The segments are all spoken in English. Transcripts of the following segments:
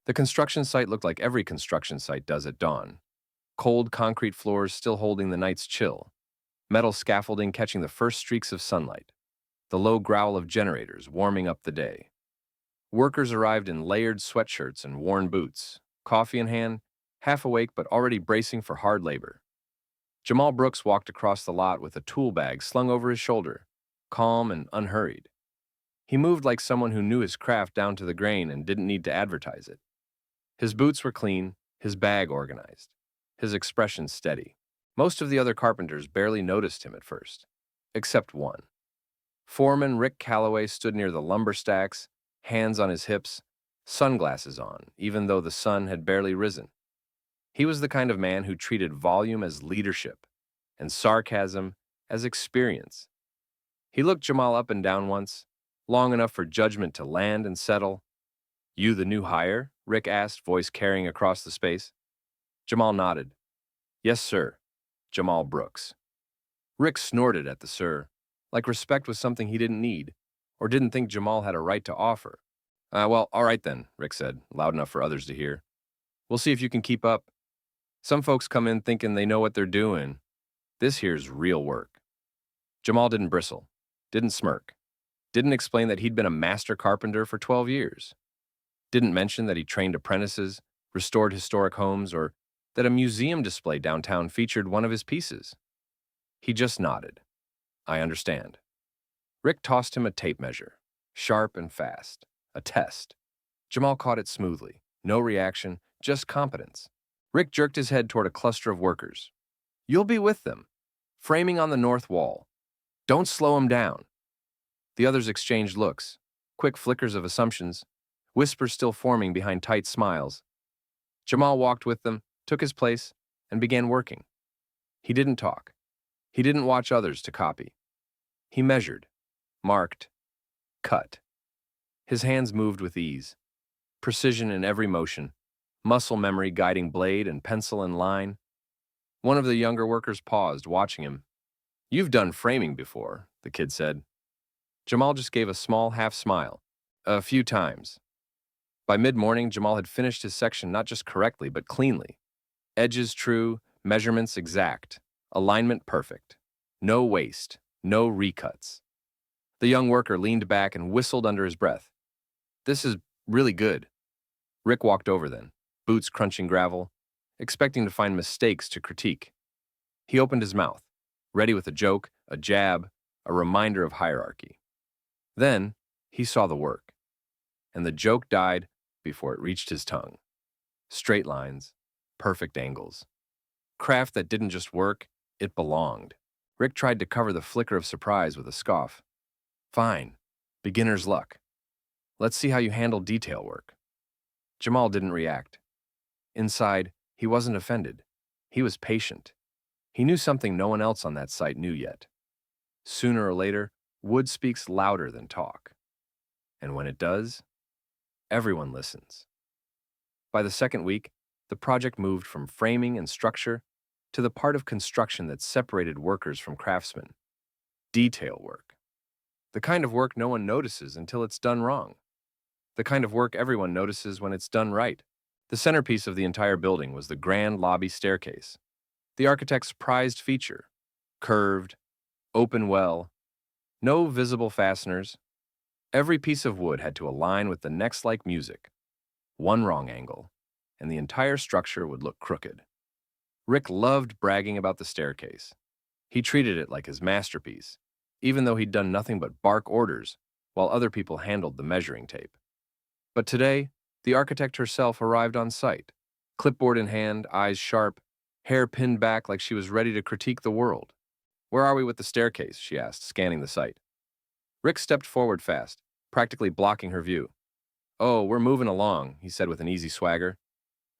The construction site looked like every construction site does at dawn. Cold concrete floors still holding the night's chill. Metal scaffolding catching the first streaks of sunlight. The low growl of generators warming up the day. Workers arrived in layered sweatshirts and worn boots, coffee in hand, half awake but already bracing for hard labor. Jamal Brooks walked across the lot with a tool bag slung over his shoulder, calm and unhurried. He moved like someone who knew his craft down to the grain and didn't need to advertise it. His boots were clean, his bag organized, his expression steady. Most of the other carpenters barely noticed him at first, except one. Foreman Rick Calloway stood near the lumber stacks, hands on his hips, sunglasses on, even though the sun had barely risen. He was the kind of man who treated volume as leadership and sarcasm as experience. He looked Jamal up and down once, long enough for judgment to land and settle. "You the new hire?" Rick asked, voice carrying across the space. Jamal nodded. "Yes, sir. Jamal Brooks." Rick snorted at the sir, like respect was something he didn't need, or didn't think Jamal had a right to offer. Well, all right then," Rick said, loud enough for others to hear. "We'll see if you can keep up. Some folks come in thinking they know what they're doing. This here's real work." Jamal didn't bristle, didn't smirk, didn't explain that he'd been a master carpenter for 12 years, didn't mention that he trained apprentices, restored historic homes, or that a museum display downtown featured one of his pieces. He just nodded. "I understand." Rick tossed him a tape measure, sharp and fast, a test. Jamal caught it smoothly, no reaction, just competence. Rick jerked his head toward a cluster of workers. "You'll be with them, framing on the north wall. Don't slow them down." The others exchanged looks, quick flickers of assumptions, whispers still forming behind tight smiles. Jamal walked with them, took his place, and began working. He didn't talk. He didn't watch others to copy. He measured, marked, cut. His hands moved with ease, precision in every motion, muscle memory guiding blade and pencil and line. One of the younger workers paused, watching him. "You've done framing before," the kid said. Jamal just gave a small half-smile. "A few times." By mid-morning, Jamal had finished his section not just correctly, but cleanly. Edges true, measurements exact, alignment perfect. No waste, no recuts. The young worker leaned back and whistled under his breath. "This is really good." Rick walked over then, boots crunching gravel, expecting to find mistakes to critique. He opened his mouth, ready with a joke, a jab, a reminder of hierarchy. Then, he saw the work, and the joke died before it reached his tongue. Straight lines, perfect angles. Craft that didn't just work, it belonged. Rick tried to cover the flicker of surprise with a scoff. "Fine, beginner's luck. Let's see how you handle detail work." Jamal didn't react. Inside, he wasn't offended. He was patient. He knew something no one else on that site knew yet. Sooner or later, wood speaks louder than talk. And when it does, everyone listens. By the second week, the project moved from framing and structure to the part of construction that separated workers from craftsmen. Detail work. The kind of work no one notices until it's done wrong. The kind of work everyone notices when it's done right. The centerpiece of the entire building was the grand lobby staircase, the architect's prized feature. Curved, open well, no visible fasteners. Every piece of wood had to align with the next like music. One wrong angle, and the entire structure would look crooked. Rick loved bragging about the staircase. He treated it like his masterpiece, even though he'd done nothing but bark orders while other people handled the measuring tape. But today, the architect herself arrived on site, clipboard in hand, eyes sharp, hair pinned back like she was ready to critique the world. "Where are we with the staircase?" she asked, scanning the site. Rick stepped forward fast, practically blocking her view. "Oh, we're moving along," he said with an easy swagger.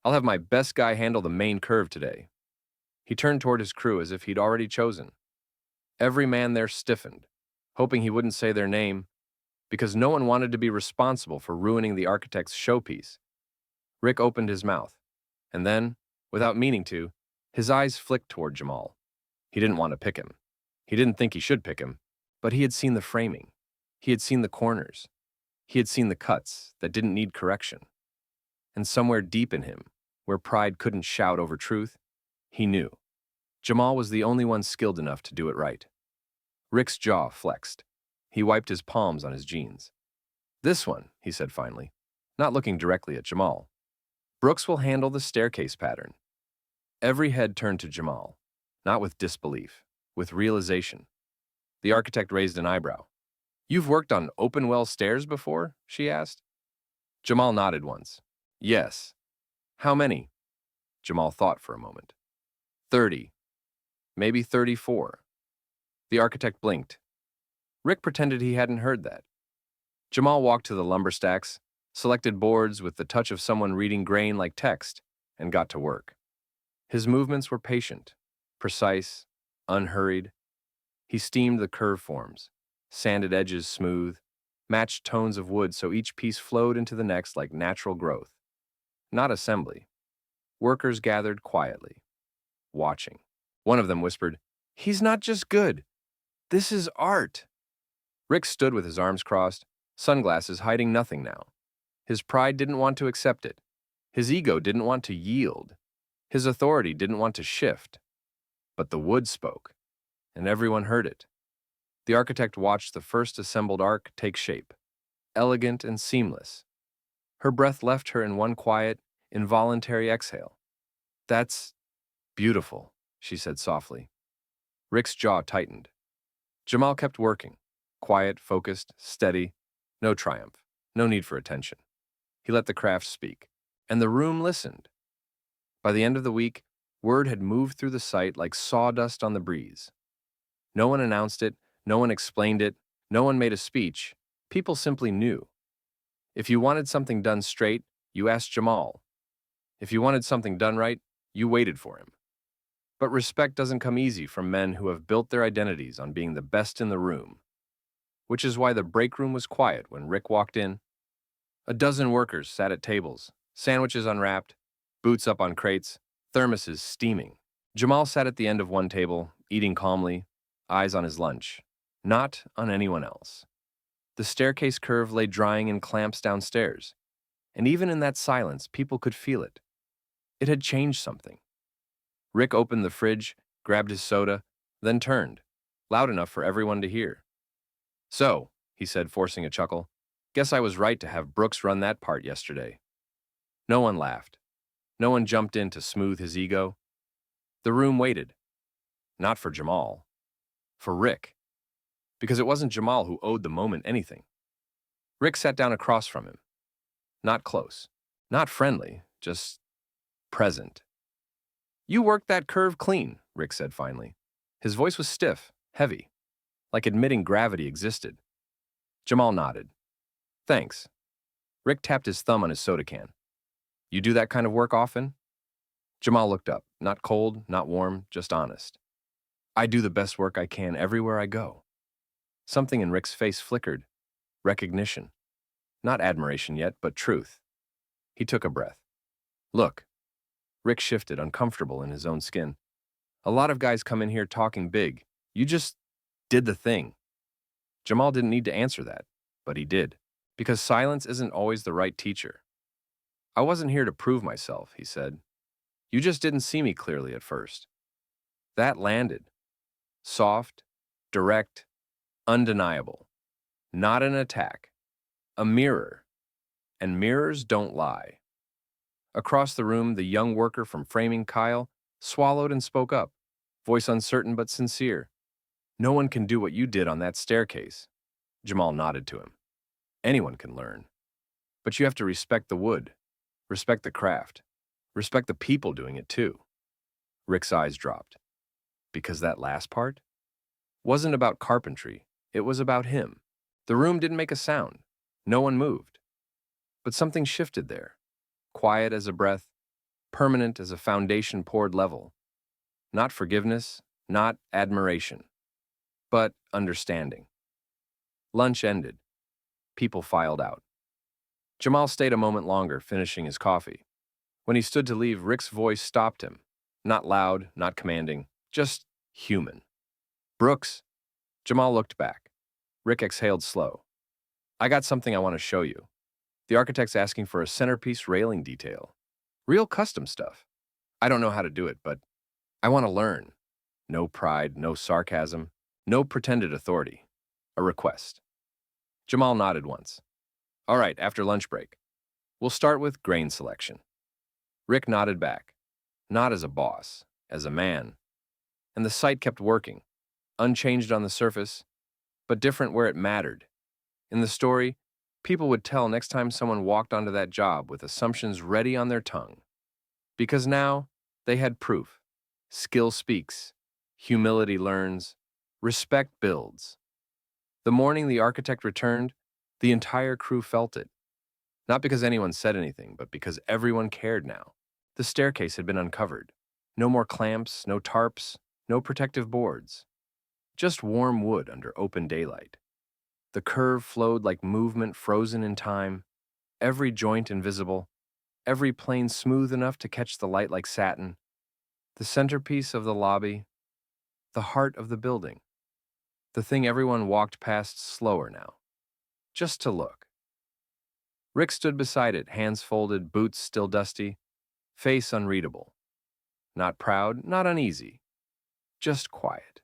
"I'll have my best guy handle the main curve today." He turned toward his crew as if he'd already chosen. Every man there stiffened, hoping he wouldn't say their name, because no one wanted to be responsible for ruining the architect's showpiece. Rick opened his mouth, and then, without meaning to, his eyes flicked toward Jamal. He didn't want to pick him. He didn't think he should pick him, but he had seen the framing. He had seen the corners. He had seen the cuts that didn't need correction. And somewhere deep in him, where pride couldn't shout over truth, he knew. Jamal was the only one skilled enough to do it right. Rick's jaw flexed. He wiped his palms on his jeans. "This one," he said finally, not looking directly at Jamal. "Brooks will handle the staircase pattern." Every head turned to Jamal, not with disbelief, with realization. The architect raised an eyebrow. "You've worked on open-well stairs before?" she asked. Jamal nodded once. "Yes." "How many?" Jamal thought for a moment. 30. Maybe 34. The architect blinked. Rick pretended he hadn't heard that. Jamal walked to the lumber stacks, selected boards with the touch of someone reading grain like text, and got to work. His movements were patient, precise, unhurried. He steamed the curve forms, sanded edges smooth, matched tones of wood so each piece flowed into the next like natural growth. Not assembly. Workers gathered quietly, watching. One of them whispered, "He's not just good. This is art." Rick stood with his arms crossed, sunglasses hiding nothing now. His pride didn't want to accept it. His ego didn't want to yield. His authority didn't want to shift. But the wood spoke, and everyone heard it. The architect watched the first assembled arc take shape, elegant and seamless. Her breath left her in one quiet, involuntary exhale. "That's beautiful," she said softly. Rick's jaw tightened. Jamal kept working, quiet, focused, steady, no triumph, no need for attention. He let the craft speak, and the room listened. By the end of the week, word had moved through the site like sawdust on the breeze. No one announced it, no one explained it, no one made a speech. People simply knew. If you wanted something done straight, you asked Jamal. If you wanted something done right, you waited for him. But respect doesn't come easy from men who have built their identities on being the best in the room. Which is why the break room was quiet when Rick walked in. A dozen workers sat at tables, sandwiches unwrapped, boots up on crates, thermoses steaming. Jamal sat at the end of one table, eating calmly, eyes on his lunch, not on anyone else. The staircase curve lay drying in clamps downstairs, and even in that silence, people could feel it. It had changed something. Rick opened the fridge, grabbed his soda, then turned, loud enough for everyone to hear. "So," he said, forcing a chuckle, "guess I was right to have Brooks run that part yesterday." No one laughed. No one jumped in to smooth his ego. The room waited. Not for Jamal. For Rick. Because it wasn't Jamal who owed the moment anything. Rick sat down across from him. Not close. Not friendly. Just present. "You worked that curve clean," Rick said finally. His voice was stiff, heavy, like admitting gravity existed. Jamal nodded. "Thanks." Rick tapped his thumb on his soda can. "You do that kind of work often?" Jamal looked up, not cold, not warm, just honest. "I do the best work I can everywhere I go." Something in Rick's face flickered. Recognition. Not admiration yet, but truth. He took a breath. "Look." Rick shifted, uncomfortable in his own skin. "A lot of guys come in here talking big. You just did the thing." Jamal didn't need to answer that, but he did. Because silence isn't always the right teacher. "I wasn't here to prove myself," he said. "You just didn't see me clearly at first." That landed. Soft, direct, undeniable. Not an attack. A mirror. And mirrors don't lie. Across the room, the young worker from framing Kyle swallowed and spoke up, voice uncertain but sincere. "No one can do what you did on that staircase." Jamal nodded to him. "Anyone can learn. But you have to respect the wood, respect the craft, respect the people doing it too." Rick's eyes dropped. Because that last part wasn't about carpentry, it was about him. The room didn't make a sound. No one moved. But something shifted there. Quiet as a breath, permanent as a foundation poured level. Not forgiveness, not admiration, but understanding. Lunch ended. People filed out. Jamal stayed a moment longer, finishing his coffee. When he stood to leave, Rick's voice stopped him. Not loud, not commanding, just human. "Brooks." Jamal looked back. Rick exhaled slow. "I got something I want to show you." The architect's asking for a centerpiece railing detail. Real custom stuff. I don't know how to do it, but I want to learn. No pride, no sarcasm, no pretended authority. A request. Jamal nodded once. All right, after lunch break. We'll start with grain selection. Rick nodded back. Not as a boss, as a man. And the site kept working, unchanged on the surface, but different where it mattered. In the story, people would tell next time someone walked onto that job with assumptions ready on their tongue. Because now, they had proof. Skill speaks, humility learns, respect builds. The morning the architect returned, the entire crew felt it. Not because anyone said anything, but because everyone cared now. The staircase had been uncovered. No more clamps, no tarps, no protective boards. Just warm wood under open daylight. The curve flowed like movement frozen in time, every joint invisible, every plane smooth enough to catch the light like satin. The centerpiece of the lobby, the heart of the building. The thing everyone walked past slower now, just to look. Rick stood beside it, hands folded, boots still dusty, face unreadable. Not proud, not uneasy, just quiet.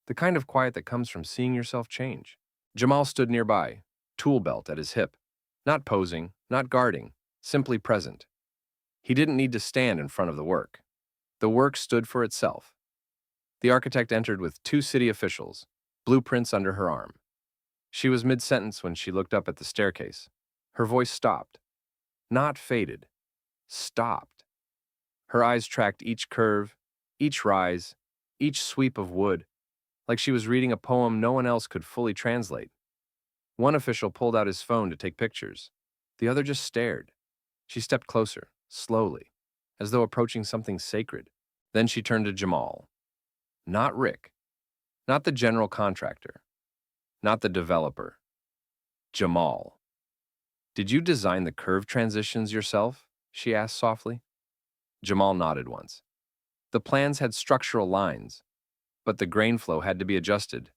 The kind of quiet that comes from seeing yourself change. Jamal stood nearby, tool belt at his hip, not posing, not guarding, simply present. He didn't need to stand in front of the work. The work stood for itself. The architect entered with two city officials, blueprints under her arm. She was mid-sentence when she looked up at the staircase. Her voice stopped. Not faded. Stopped. Her eyes tracked each curve, each rise, each sweep of wood, like she was reading a poem no one else could fully translate. One official pulled out his phone to take pictures. The other just stared. She stepped closer, slowly, as though approaching something sacred. Then she turned to Jamal. Not Rick. Not the general contractor. Not the developer. Jamal. Did you design the curve transitions yourself? She asked softly. Jamal nodded once. The plans had structural lines, but the grain flow had to be adjusted.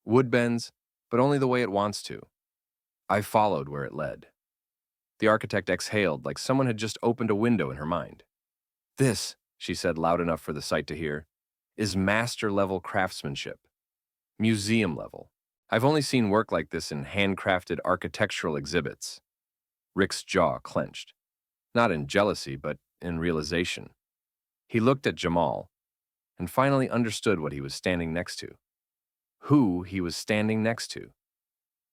Wood bends, but only the way it wants to. I followed where it led. The architect exhaled like someone had just opened a window in her mind. This, she said loud enough for the site to hear, is master-level craftsmanship. Museum level. I've only seen work like this in handcrafted architectural exhibits. Rick's jaw clenched. Not in jealousy, but in realization. He looked at Jamal and finally understood what he was standing next to. Who he was standing next to.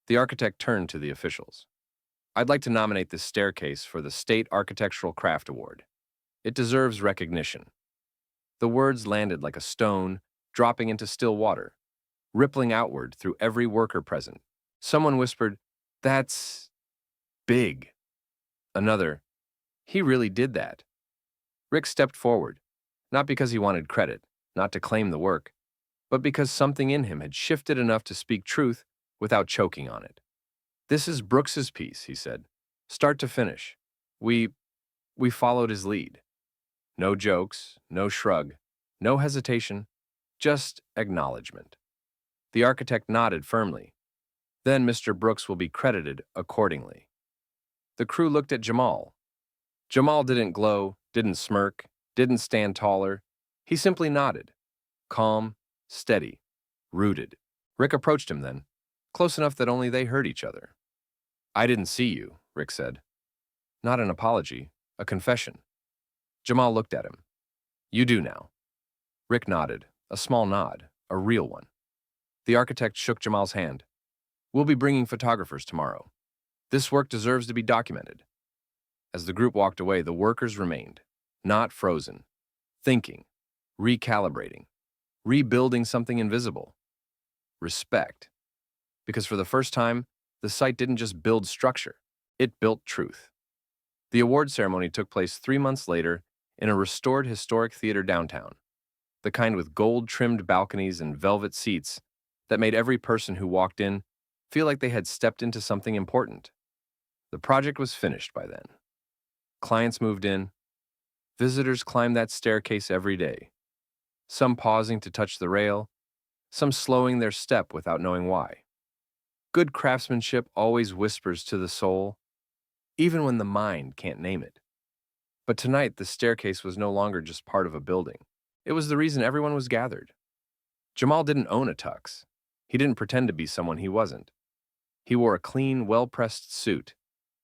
The architect turned to the officials. I'd like to nominate this staircase for the State Architectural Craft Award. It deserves recognition. The words landed like a stone, dropping into still water, rippling outward through every worker present. Someone whispered, "That's big." Another, "He really did that." Rick stepped forward, not because he wanted credit, not to claim the work, but because something in him had shifted enough to speak truth without choking on it. This is Brooks's piece, he said, start to finish. We followed his lead. No jokes, no shrug, no hesitation, just acknowledgement. The architect nodded firmly. Then Mr. Brooks will be credited accordingly. The crew looked at Jamal. Jamal didn't glow, didn't smirk, didn't stand taller. He simply nodded. Calm, steady, rooted. Rick approached him then, close enough that only they heard each other. I didn't see you, Rick said. Not an apology, a confession. Jamal looked at him. You do now. Rick nodded, a small nod, a real one. The architect shook Jamal's hand. We'll be bringing photographers tomorrow. This work deserves to be documented. As the group walked away, the workers remained, not frozen, thinking, recalibrating, rebuilding something invisible. Respect. Because for the first time, the site didn't just build structure, it built truth. The award ceremony took place 3 months later in a restored historic theater downtown, the kind with gold-trimmed balconies and velvet seats that made every person who walked in feel like they had stepped into something important. The project was finished by then. Clients moved in. Visitors climbed that staircase every day, some pausing to touch the rail, some slowing their step without knowing why. Good craftsmanship always whispers to the soul, even when the mind can't name it. But tonight, the staircase was no longer just part of a building. It was the reason everyone was gathered. Jamal didn't own a tux. He didn't pretend to be someone he wasn't. He wore a clean, well-pressed suit,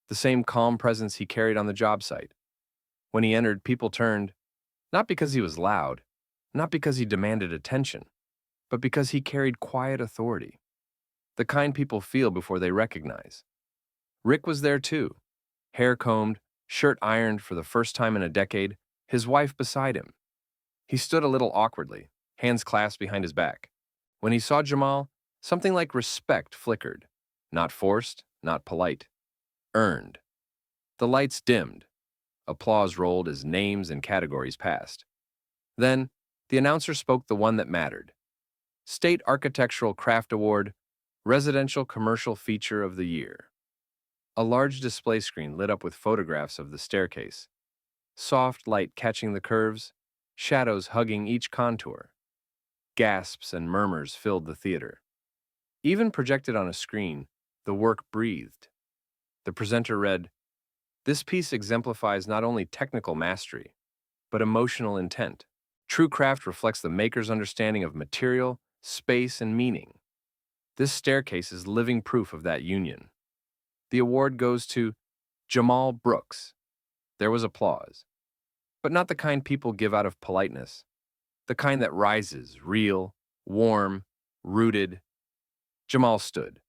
the same calm presence he carried on the job site. When he entered, people turned, not because he was loud, not because he demanded attention, but because he carried quiet authority, the kind people feel before they recognize. Rick was there too, hair combed, shirt ironed for the first time in a decade, his wife beside him. He stood a little awkwardly, hands clasped behind his back. When he saw Jamal, something like respect flickered. Not forced, not polite. Earned. The lights dimmed. Applause rolled as names and categories passed. Then, the announcer spoke the one that mattered. State Architectural Craft Award, Residential Commercial Feature of the Year. A large display screen lit up with photographs of the staircase. Soft light catching the curves, shadows hugging each contour. Gasps and murmurs filled the theater. Even projected on a screen, the work breathed. The presenter read, "This piece exemplifies not only technical mastery, but emotional intent. True craft reflects the maker's understanding of material, space, and meaning. This staircase is living proof of that union." The award goes to Jamal Brooks. There was applause, but not the kind people give out of politeness, the kind that rises, real, warm, rooted. Jamal stood.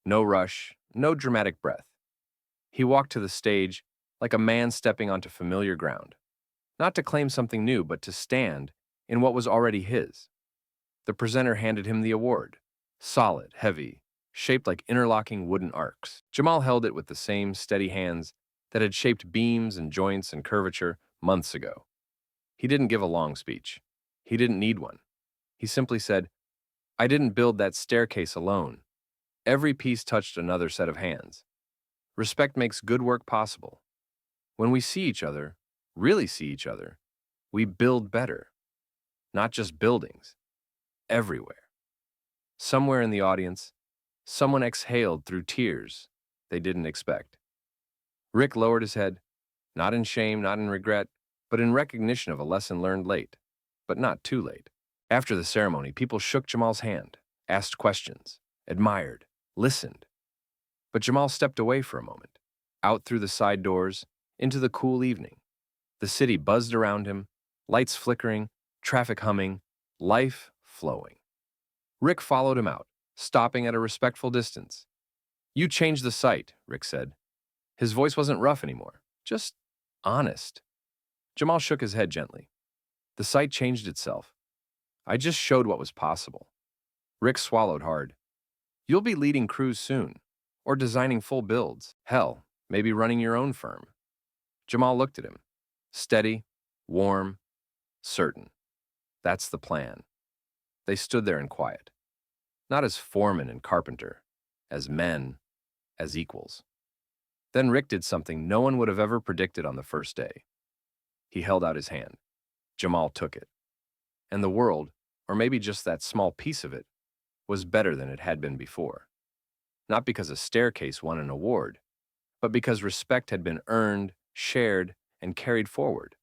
No rush, no dramatic breath. He walked to the stage like a man stepping onto familiar ground, not to claim something new, but to stand in what was already his. The presenter handed him the award, solid, heavy, shaped like interlocking wooden arcs. Jamal held it with the same steady hands that had shaped beams and joints and curvature months ago. He didn't give a long speech. He didn't need one. He simply said, "I didn't build that staircase alone. Every piece touched another set of hands. Respect makes good work possible. When we see each other, really see each other, we build better. Not just buildings, everywhere." Somewhere in the audience, someone exhaled through tears they didn't expect. Rick lowered his head, not in shame, not in regret, but in recognition of a lesson learned late, but not too late. After the ceremony, people shook Jamal's hand, asked questions, admired, listened. But Jamal stepped away for a moment, out through the side doors, into the cool evening. The city buzzed around him, lights flickering, traffic humming, life flowing. Rick followed him out, stopping at a respectful distance. "You changed the site," Rick said. His voice wasn't rough anymore, just honest. Jamal shook his head gently. "The site changed itself. I just showed what was possible." Rick swallowed hard. "You'll be leading crews soon, or designing full builds. Hell, maybe running your own firm." Jamal looked at him. Steady, warm, certain. That's the plan. They stood there in quiet. Not as foreman and carpenter, as men, as equals. Then Rick did something no one would have ever predicted on the first day. He held out his hand. Jamal took it. And the world, or maybe just that small piece of it, was better than it had been before. Not because a staircase won an award, but because respect had been earned, shared, and carried forward.